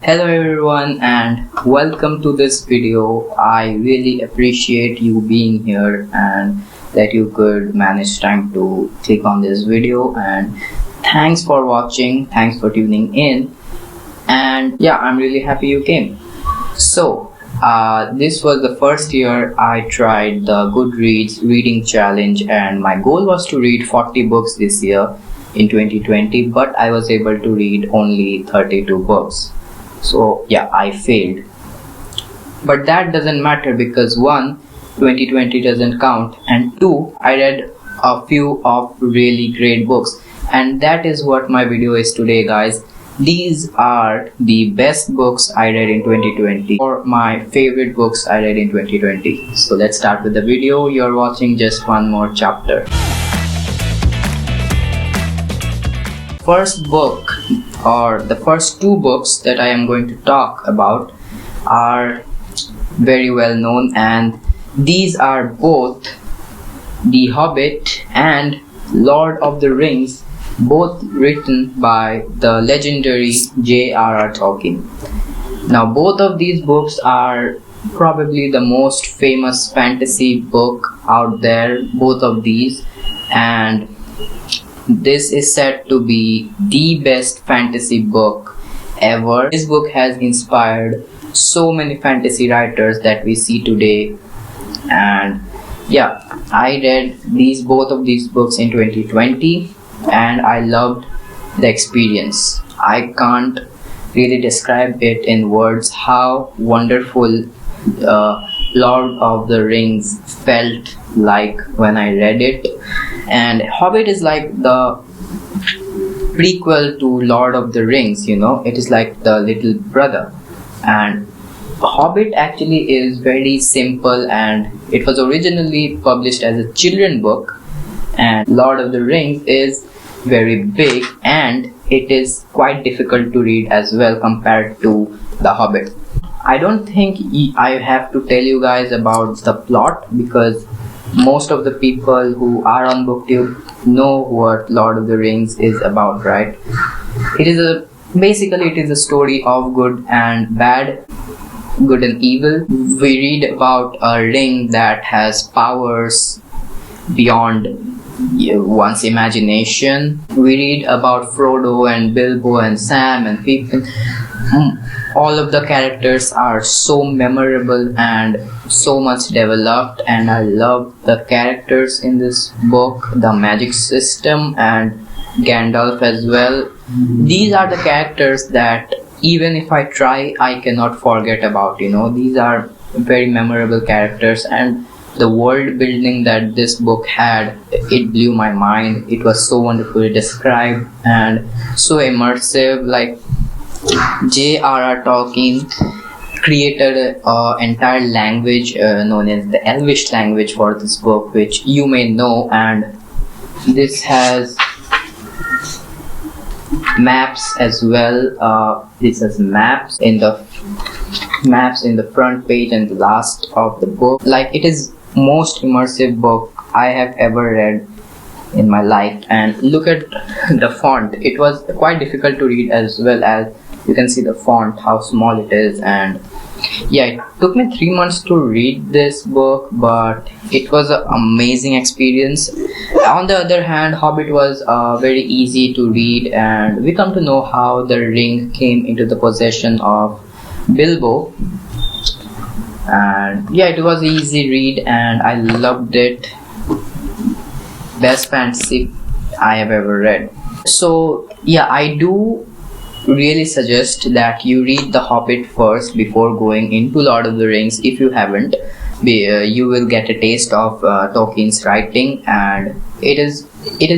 Hello everyone and welcome to this video. I really appreciate you being here and that you could manage time to click on this video, and thanks for watching, thanks for tuning in, and yeah, I'm really happy you came. So this was the first year I tried the Goodreads reading challenge, and my goal was to read 40 books this year in 2020, but I was able to read only 32 books. So yeah, I failed. But that doesn't matter because 1, 2020 doesn't count, and 2, I read a few of really great books, and that is what my video is today, guys. These are the best books I read in 2020, or my favorite books I read in 2020. So let's start with the video. You're watching just one more chapter. First book, or the first two books that I am going to talk about, are very well known, and these are both The Hobbit and Lord of the Rings, both written by the legendary J.R.R.R. Tolkien. Now both of these books are probably the most famous fantasy book out there, both of these, and this is said to be the best fantasy book ever. This book has inspired so many fantasy writers that we see today, and yeah, I read both of these books in 2020 and I loved the experience. I can't really describe it in words how wonderful Lord of the Rings felt like when I read it. And Hobbit is like the prequel to Lord of the Rings, it is like the little brother. And Hobbit actually is very simple, and it was originally published as a children's book, and Lord of the Rings is very big and it is quite difficult to read as well compared to the Hobbit. I don't think I have to tell you guys about the plot because most of the people who are on BookTube know what Lord of the Rings is about, right? Basically it is a story of good and bad, good and evil. We read about a ring that has powers beyond one's imagination. We read about Frodo and Bilbo and Sam and people. All of the characters are so memorable and so much developed, and I love the characters in this book, the magic system, and Gandalf as well. These are the characters that even if I try, I cannot forget about. These are very memorable characters, and the world building that this book had, it blew my mind. It was so wonderfully described and so immersive. Like J.R.R. Tolkien created an entire language known as the Elvish language for this book, which you may know, and this has maps as well. This has maps in the front page and the last of the book. Like, it is most immersive book I have ever read in my life. And look at the font. It was quite difficult to read as well, as you can see the font, how small it is. And yeah, it took me 3 months to read this book, but it was an amazing experience. On the other hand, Hobbit was very easy to read, and we come to know how the ring came into the possession of Bilbo. And yeah, it was easy read and I loved it. Best fantasy I have ever read. So yeah, I do really suggest that you read The Hobbit first before going into Lord of the Rings. If you haven't, you will get a taste of Tolkien's writing, and it is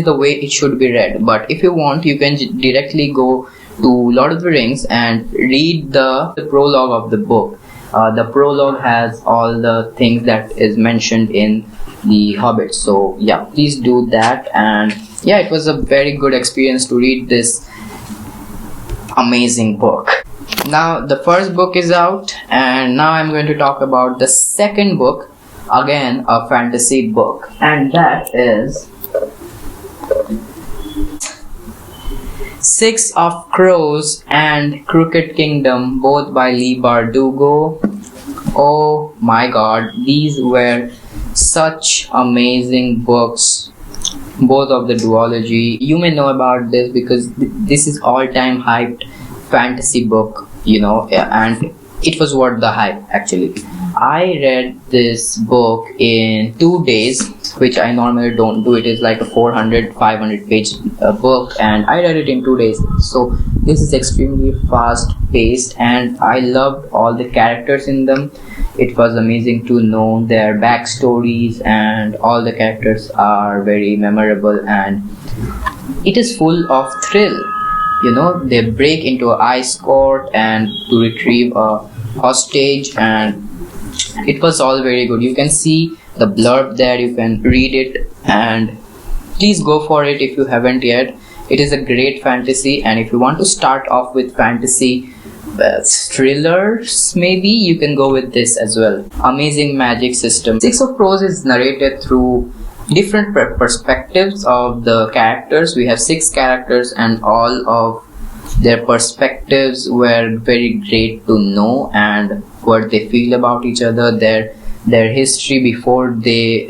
the way it should be read. But if you want, you can directly go to Lord of the Rings and read the prologue of the book. The prologue has all the things that is mentioned in The Hobbit. So yeah, please do that. And yeah, it was a very good experience to read this amazing book. Now the first book is out, and now I'm going to talk about the second book, again a fantasy book, and that is Six of Crows and Crooked Kingdom, both by Leigh Bardugo. Oh my god, these were such amazing books. Both of the duology. You may know about this because this is all-time hyped fantasy book, and it was worth the hype actually. I read this book in 2 days, which I normally don't do. It is like a 400-500 page book, and I read it in 2 days. So this is extremely fast paced, and I loved all the characters in them. It was amazing to know their backstories, and all the characters are very memorable, and it is full of thrill. They break into an ice court and to retrieve a hostage, and it was all very good. You can see the blurb there, you can read it, and please go for it if you haven't yet. It is a great fantasy, and if you want to start off with fantasy thrillers, maybe you can go with this as well. Amazing magic system. Six of Crows is narrated through different perspectives of the characters. We have 6 characters, and all of their perspectives were very great to know, and what they feel about each other, their history before they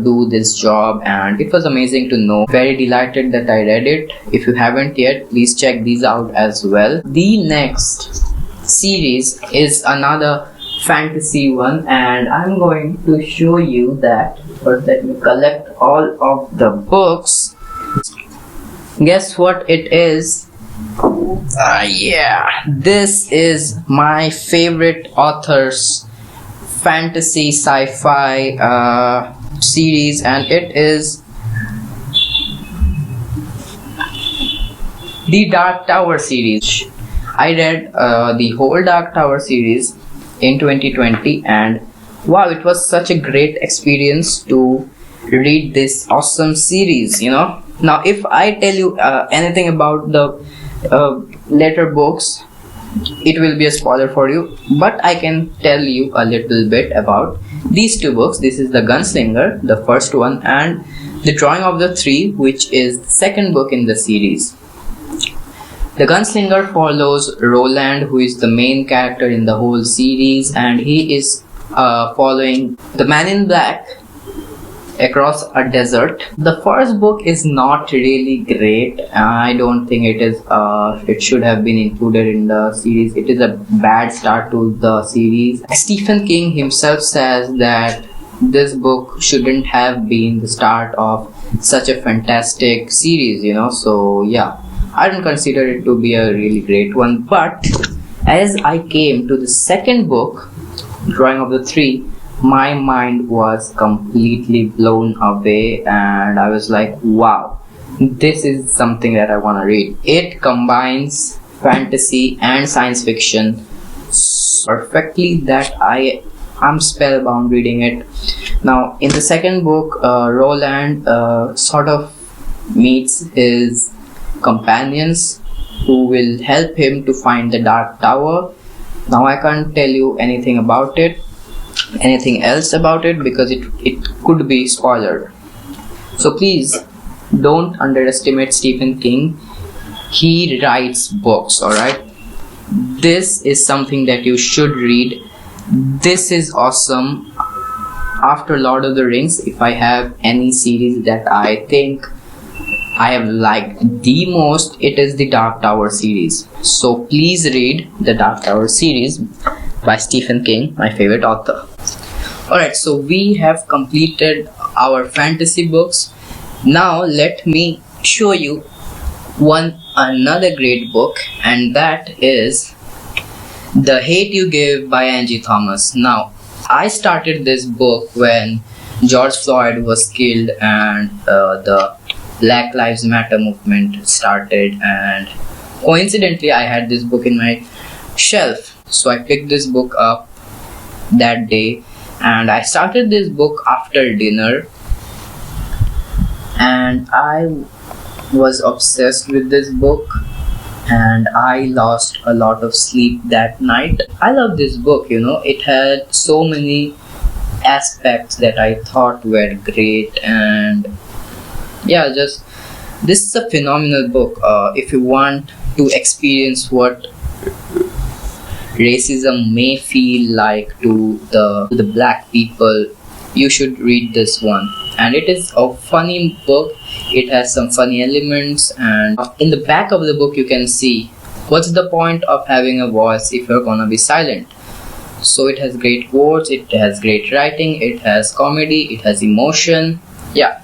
do this job, and it was amazing to know. Very delighted that I read it. If you haven't yet, please check these out as well. The next series is another fantasy one, and I'm going to show you that. First, let me collect all of the books. Guess what it is? Yeah, this is my favorite author's fantasy sci-fi series, and it is the Dark Tower series. I read the whole Dark Tower series in 2020, and wow, it was such a great experience to read this awesome series. Now if I tell you anything about the later books, it will be a spoiler for you, but I can tell you a little bit about these 2 books. This is The Gunslinger, the first one, and The Drawing of the Three, which is the second book in the series. The Gunslinger follows Roland, who is the main character in the whole series, and he is following the Man in Black across a desert. The first book is not really great. I don't think it is. It should have been included in the series. It is a bad start to the series. Stephen King himself says that this book shouldn't have been the start of such a fantastic series. So yeah, I don't consider it to be a really great one. But as I came to the second book, Drawing of the Three, my mind was completely blown away, and I was like, wow, this is something that I want to read. It combines fantasy and science fiction perfectly that I'm spellbound reading it. Now in the second book, Roland sort of meets his companions who will help him to find the Dark Tower. Now I can't tell you anything else about it because it could be spoiler. So please don't underestimate Stephen King. He writes books, alright? This is something that you should read. This is awesome. After Lord of the Rings, if I have any series that I think I have liked the most, it is the Dark Tower series. So please read the Dark Tower series by Stephen King, my favorite author. Alright, so we have completed our fantasy books. Now let me show you another great book, and that is The Hate You Give by Angie Thomas. Now, I started this book when George Floyd was killed and the Black Lives Matter movement started, and coincidentally I had this book in my shelf. So I picked this book up that day, and I started this book after dinner, and I was obsessed with this book, and I lost a lot of sleep that night. I love this book, it had so many aspects that I thought were great, and yeah, just This is a phenomenal book. If you want to experience what racism may feel like to the black people, you should read this one. And it is a funny book. It has some funny elements, and in the back of the book you can see what's the point of having a voice if you're gonna be silent. So it has great quotes, it has great writing, it has comedy, it has emotion. Yeah,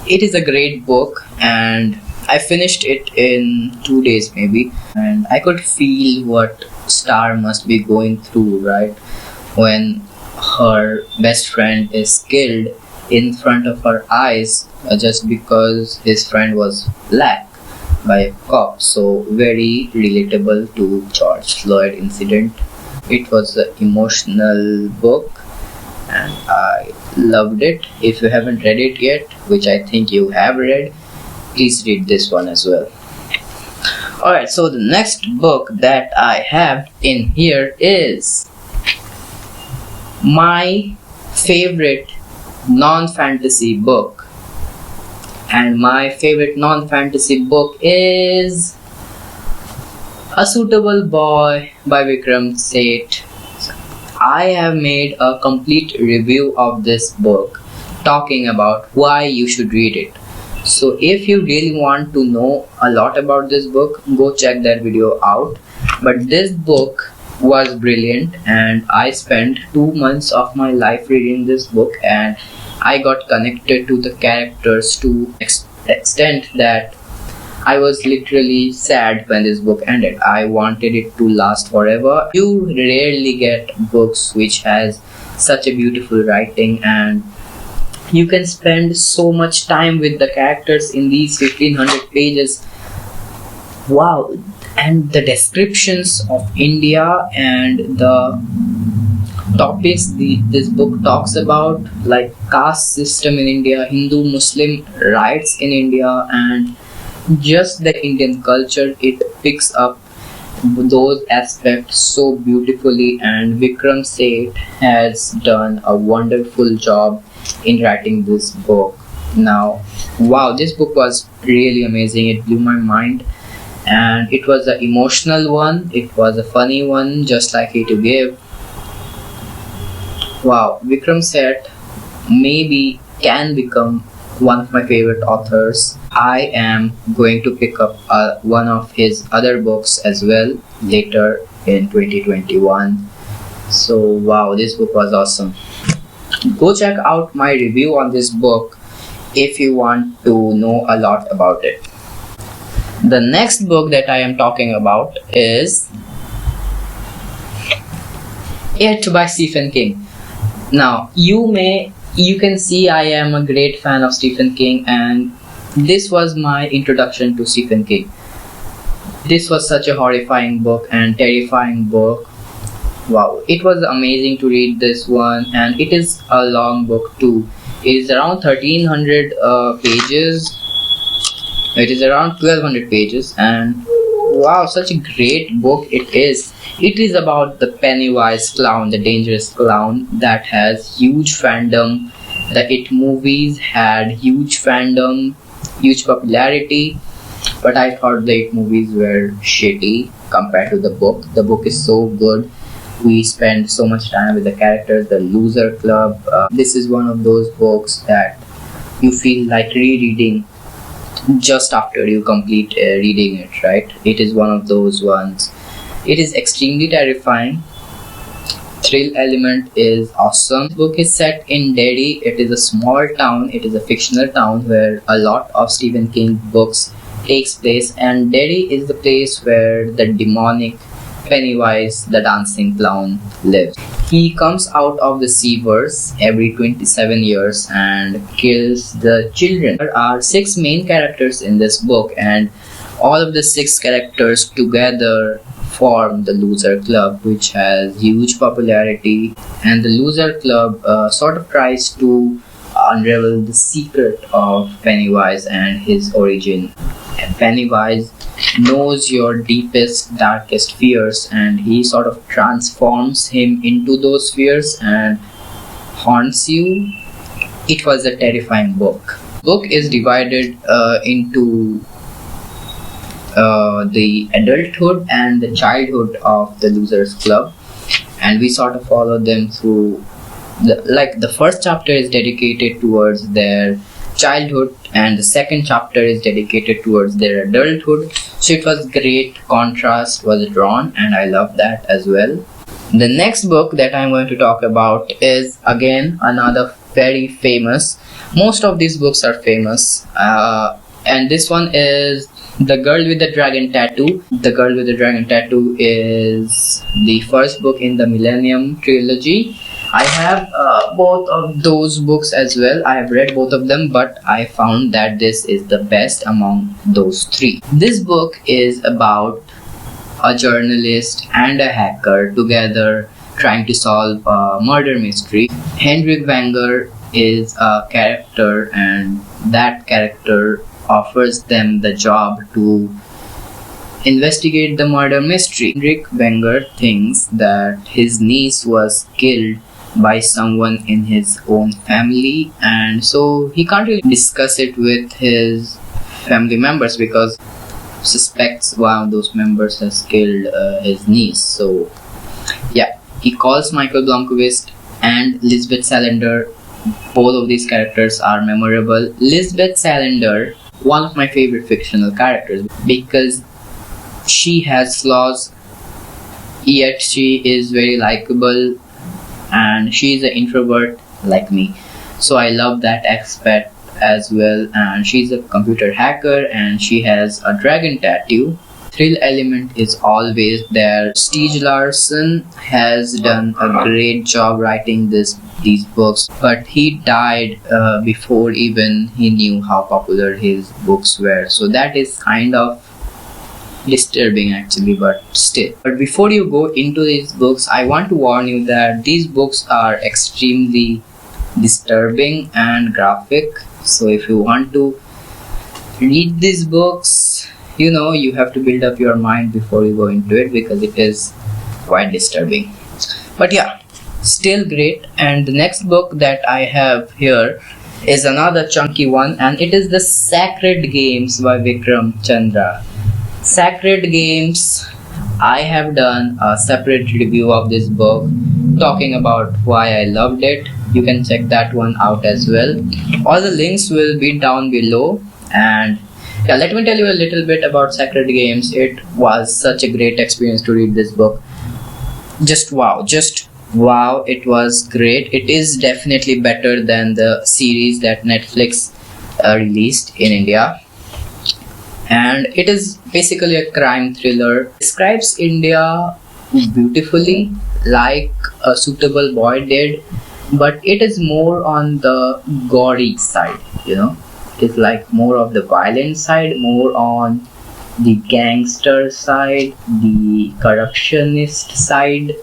it is a great book, and I finished it in 2 days maybe, and I could feel what Star must be going through, right? When her best friend is killed in front of her eyes just because his friend was black by a cop. So very relatable to George Floyd incident. It was an emotional book and I loved it. If you haven't read it yet, which I think you have read, please read this one as well. Alright, so the next book that I have in here is my favorite non-fantasy book. And my favorite non-fantasy book is A Suitable Boy by Vikram Seth. I have made a complete review of this book talking about why you should read it. So if you really want to know a lot about this book, go check that video out. But this book was brilliant, and I spent 2 months of my life reading this book, and I got connected to the characters to extent that I was literally sad when this book ended. I wanted it to last forever. You rarely get books which has such a beautiful writing, and you can spend so much time with the characters in these 1500 pages. Wow. And the descriptions of India and the topics this book talks about, like caste system in India, Hindu Muslim rights in India, and just the Indian culture, it picks up those aspects so beautifully, and Vikram Seth has done a wonderful job in writing this book. Now, wow, this book was really amazing. It blew my mind, and it was an emotional one, it was a funny one, just like He to Give. Wow, Vikram Seth maybe can become one of my favorite authors. I am going to pick up one of his other books as well later in 2021. So wow, this book was awesome. Go check out my review on this book if you want to know a lot about it. The next book that I am talking about is It by Stephen King. Now, you can see I am a great fan of Stephen King, and this was my introduction to Stephen King. This was such a horrifying book and terrifying book. Wow, it was amazing to read this one, and it is a long book too. It is around 1300 pages. It is around 1200 pages, and wow, such a great book it is. It is about the Pennywise clown, the dangerous clown that has huge fandom. The It movies had huge fandom, huge popularity, but I thought the It movies were shitty compared to the book. The book is so good. We spend so much time with the characters, the Loser Club. This is one of those books that you feel like rereading just after you complete reading it, right? It is one of those ones. It is extremely terrifying. Thrill element is awesome. This book is set in Delhi. It is a small town. It is a fictional town where a lot of Stephen King books takes place, and Delhi is the place where the demonic Pennywise, the dancing clown, lives. He comes out of the sewers every 27 years and kills the children. There are 6 main characters in this book, and all of the 6 characters together form the Loser Club, which has huge popularity. And the Loser Club sort of tries to unravel the secret of Pennywise and his origin. Pennywise knows your deepest, darkest fears, and he sort of transforms him into those fears and haunts you. It was a terrifying book. Book is divided into the adulthood and the childhood of the Losers Club, and we sort of follow them through the first chapter is dedicated towards their childhood and the second chapter is dedicated towards their adulthood. So it was great contrast was drawn, and I love that as well. The next book that I'm going to talk about is again another very famous. Most of these books are famous, and this one is The Girl with the Dragon Tattoo. The Girl with the Dragon Tattoo is the first book in the Millennium Trilogy. I have both of those books as well. I have read both of them, but I found that this is the best among those three. This book is about a journalist and a hacker together trying to solve a murder mystery. Henrik Wenger is a character, and that character offers them the job to investigate the murder mystery. Henrik Wenger thinks that his niece was killed by someone in his own family, and so he can't really discuss it with his family members because suspects one of those members has killed his niece. So yeah, he calls Michael Blomkvist and Lisbeth Salander. Both of these characters are memorable. Lisbeth Salander, one of my favorite fictional characters, because she has flaws yet she is very likable, and she is an introvert like me, so I love that aspect as well. And she's a computer hacker and she has a dragon tattoo. Thrill element is always there. Stieg Larsson has done a great job writing these books, but he died before even he knew how popular his books were, so that is kind of disturbing actually, but still. But before you go into these books, I want to warn you that these books are extremely disturbing and graphic, so if you want to read these books, you have to build up your mind before you go into it, because it is quite disturbing. But yeah, still great. And the next book that I have here is another chunky one, and it is The Sacred Games by Vikram Chandra. Sacred Games, I have done a separate review of this book talking about why I loved it. You can check that one out as well. All the links will be down below. And yeah, let me tell you a little bit about Sacred Games. It was such a great experience to read this book. Just wow, it was great. It is definitely better than the series that Netflix released in India. And it is basically a crime thriller. Describes India beautifully, like A Suitable Boy did, but it is more on the gory side, It's like more of the violent side, more on the gangster side, the corruptionist side,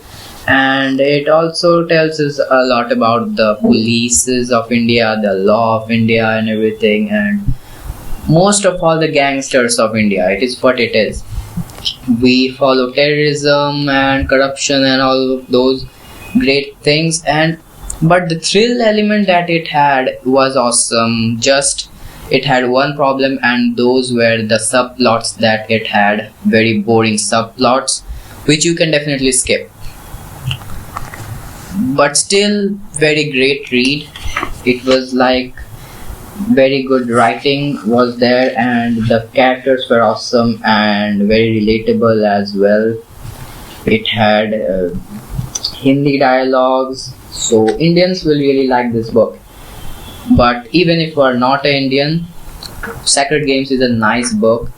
and it also tells us a lot about the polices of India, the law of India and everything, and most of all the gangsters of India. It is what it is. We follow terrorism and corruption and all of those great things, but the thrill element that it had was awesome. Just it had one problem, and those were the subplots that it had. Very boring subplots, which you can definitely skip. But still, very great read. It was like very good writing was there, and the characters were awesome and very relatable as well. It had Hindi dialogues, so Indians will really like this book. But even if you are not an Indian, Sacred Games is a nice book.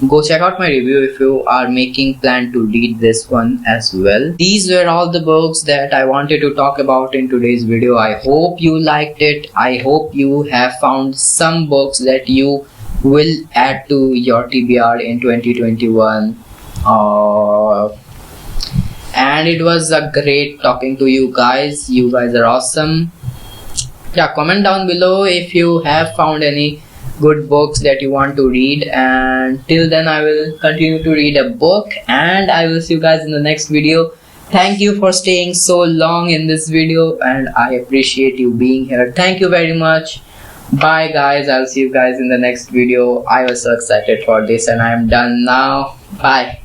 Go check out my review if you are making plan to read this one as well. These were all the books that I wanted to talk about in today's video. I hope you liked it. I hope you have found some books that you will add to your TBR in 2021. And it was a great talking to you guys. You guys are awesome. Yeah, comment down below if you have found any good books that you want to read, and till then I will continue to read a book, and I will see you guys in the next video. Thank you for staying so long in this video, and I appreciate you being here. Thank you very much. Bye guys, I'll see you guys in the next video. I was so excited for this and I'm done now. Bye.